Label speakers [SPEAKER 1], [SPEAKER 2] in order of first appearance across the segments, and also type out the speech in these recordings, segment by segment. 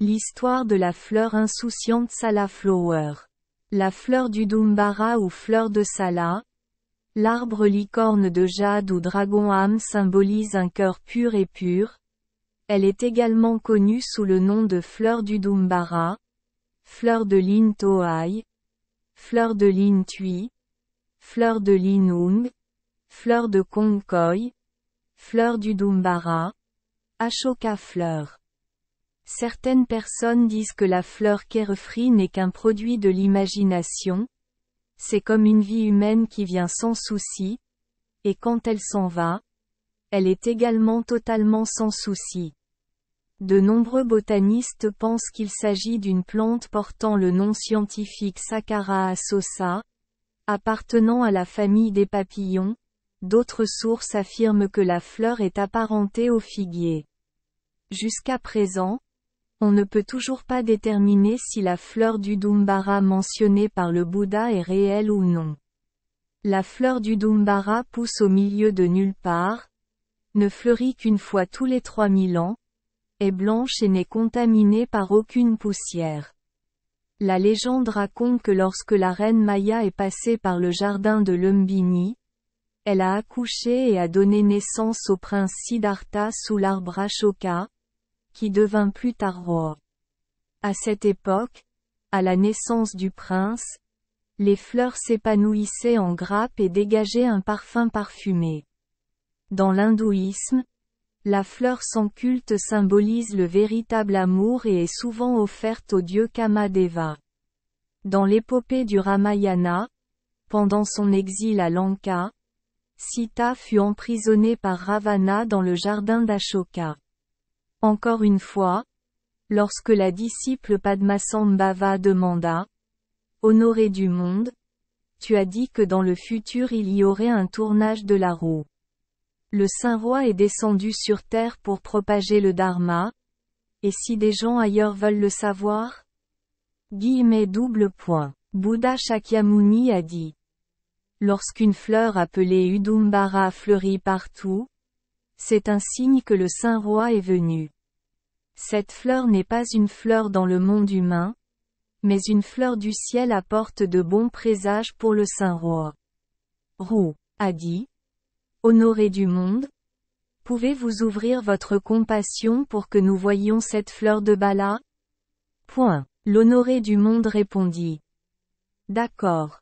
[SPEAKER 1] L'histoire de la fleur insouciante Sala Flower. La fleur du Doumbara ou fleur de Sala. L'arbre licorne de jade ou dragon âme symbolise un cœur pur et pur. Elle est également connue sous le nom de fleur du Doumbara, fleur de Lin Toai, fleur de Lin Tui, fleur de Lin Ung, fleur de Kongkoi, fleur du Doumbara, Ashoka fleur. Certaines personnes disent que la fleur carefree n'est qu'un produit de l'imagination. C'est comme une vie humaine qui vient sans souci, et quand elle s'en va, elle est également totalement sans souci. De nombreux botanistes pensent qu'il s'agit d'une plante portant le nom scientifique Sakara assosa, appartenant à la famille des papillons. D'autres sources affirment que la fleur est apparentée au figuier. Jusqu'à présent, on ne peut toujours pas déterminer si la fleur du Doumbara mentionnée par le Bouddha est réelle ou non. La fleur du Doumbara pousse au milieu de nulle part, ne fleurit qu'une fois tous les 3000 ans, est blanche et n'est contaminée par aucune poussière. La légende raconte que lorsque la reine Maya est passée par le jardin de Lumbini, elle a accouché et a donné naissance au prince Siddhartha sous l'arbre Ashoka, qui devint plus tard roi. À cette époque, à la naissance du prince, les fleurs s'épanouissaient en grappes et dégageaient un parfum parfumé. Dans l'hindouisme, la fleur sans culte symbolise le véritable amour et est souvent offerte au dieu Kamadeva. Dans l'épopée du Ramayana, pendant son exil à Lanka, Sita fut emprisonnée par Ravana dans le jardin d'Ashoka. Encore une fois, lorsque la disciple Padmasambhava demanda « Honoré du monde, tu as dit que dans le futur il y aurait un tournage de la roue. Le Saint-Roi est descendu sur terre pour propager le Dharma, et si des gens ailleurs veulent le savoir ?» Bouddha Shakyamuni a dit. Lorsqu'une fleur appelée Udumbara fleurit partout, c'est un signe que le Saint-Roi est venu. Cette fleur n'est pas une fleur dans le monde humain, mais une fleur du ciel apporte de bons présages pour le Saint-Roi. Roux a dit. Honoré du monde, pouvez-vous ouvrir votre compassion pour que nous voyions cette fleur de Bala? L'honoré du monde répondit. D'accord.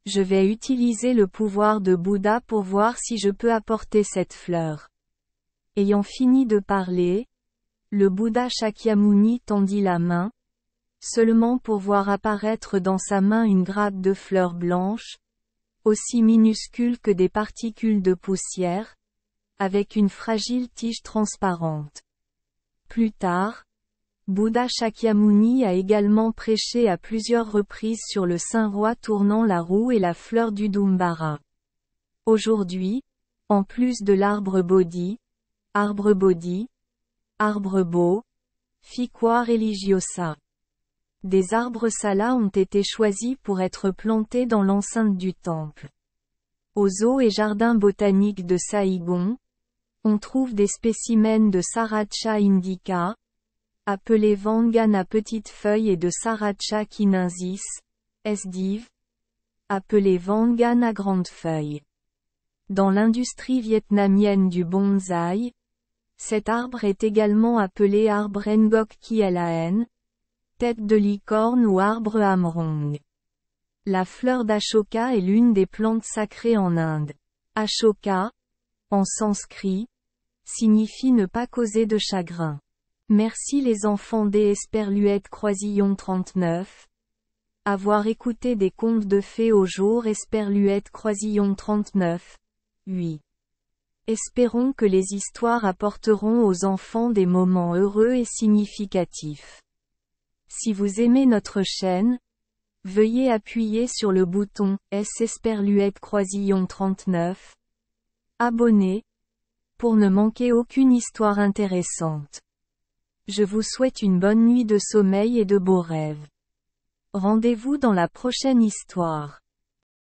[SPEAKER 1] Je vais utiliser le pouvoir de Bouddha pour voir si je peux apporter cette fleur. Ayant fini de parler, le Bouddha Shakyamuni tendit la main, seulement pour voir apparaître dans sa main une grappe de fleurs blanches, aussi minuscule que des particules de poussière, avec une fragile tige transparente. Plus tard, Bouddha Shakyamuni a également prêché à plusieurs reprises sur le Saint-Roi tournant la roue et la fleur du Doumbara. Aujourd'hui, en plus de l'arbre Bodhi, arbre beau, Ficoire religiosa. Des arbres Sala ont été choisis pour être plantés dans l'enceinte du temple. Aux eaux et jardins botaniques de Saïgon, on trouve des spécimens de Sriracha indica, appelés Vangan à petites feuilles et de Sriracha chinensis, sdiv, appelés Vangan à grandes feuilles. Dans l'industrie vietnamienne du bonsaï, cet arbre est également appelé arbre Ngok Kielan, tête de licorne ou arbre Amrong. La fleur d'Ashoka est l'une des plantes sacrées en Inde. Ashoka, en sanskrit, signifie ne pas causer de chagrin. Merci les enfants des Esperluette Croisillon 39. Avoir écouté des contes de fées au jour Esperluette Croisillon 39. 8. Espérons que les histoires apporteront aux enfants des moments heureux et significatifs. Si vous aimez notre chaîne, veuillez appuyer sur le bouton S Esperluette Croisillon 39. Abonner, pour ne manquer aucune histoire intéressante. Je vous souhaite une bonne nuit de sommeil et de beaux rêves. Rendez-vous dans la prochaine histoire.